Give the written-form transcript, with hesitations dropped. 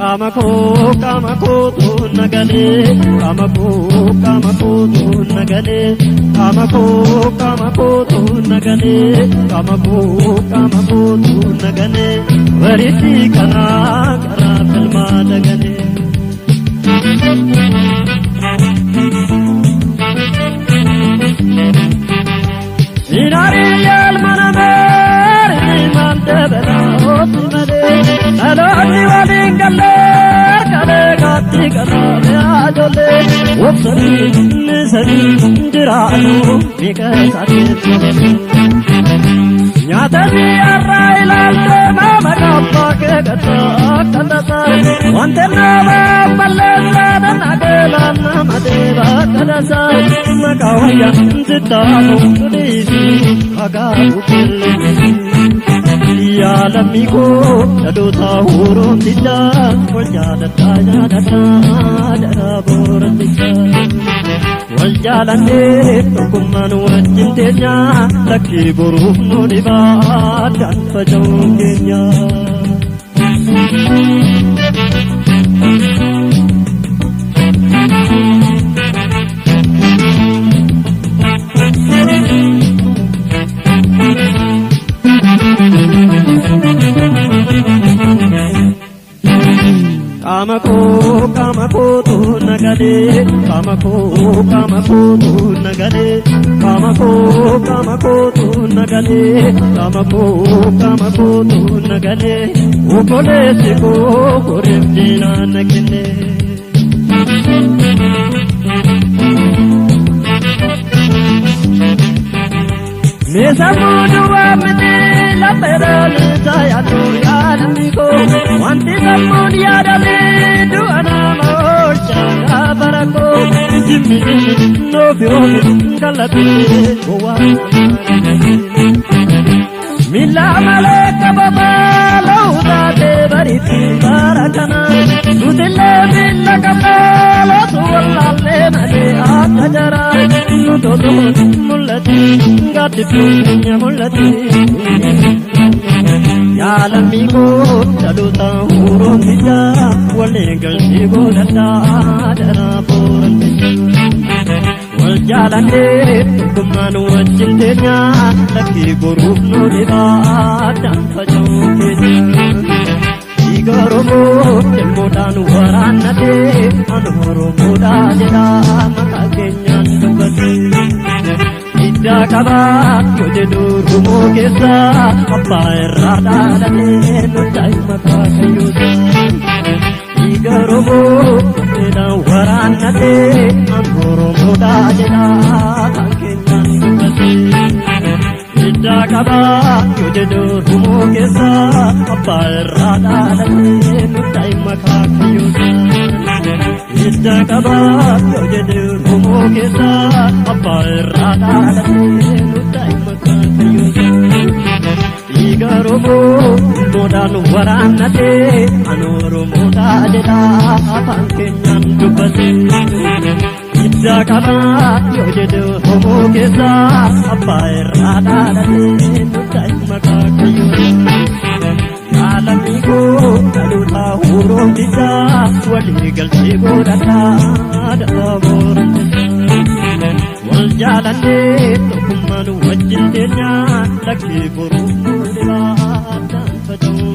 Kamako tu nagale, kamako tu nagale, kamako tu nagale, kamako tu nagale, variti kana kara filma nagale. Inari yal manamer, iman tebela otumade, alani walingale. Adole, wopsari, nisari, dirano, mikasati. Nyatasi arrailalte mama kappa ke gata kandasa. Wantena malesa danagela namadeva kandasa. Makawaya zitamo tudisi agabukele. Ya lamigo, daduta hurum tija, waljala taya dada boran tija. Waljala ne, tukuman wajintenya, laki buruf no diba, dan pajongenya. Kamako tu nagale, kamako tu nagale, kamako tu nagale, kamako tu nagale, ukole siko korim jina nagale. Mesa muduwa mene la peral saya tu ya amigo, wanti samun ya dale tu anamo changa barako, jimmi no fiori galati goa. Mila maleka baba lauda de bariti barakana, tudile mila kamala suwalle male akajara, nudodo mulati gati punya mulati. Ya lamigo daduta hurum tija, walegal sigo dada dara boran tija. Waljalane tukuman wajintenya, laki buruf no diba dan pajongenya. Igoromo tembodan waranate, anhoromoda jeda makakenya dubati. Ida kaba yojedu rumo kesa, apa errada dane nutai makakayusa. Igoromo tembodan waranate, anhoromoda jeda makakenya dubati. Ida kaba yojedu rumo kesa, apa errada dane nutai makakayusa. Ida kaba yojedu rumo kesa, apa errada dane nutai makakayusa. Igoromo modan waranate, anhoromoda jeda makakenya dubati. Ida kaba yojedu rumo kesa, apa errada dane nutai makakayusa. Alamigo daduta hurum tija, waligal sigo dada dada boran tija. Waljalane tukuman wajintenya, laki buruf no diba dan pajong.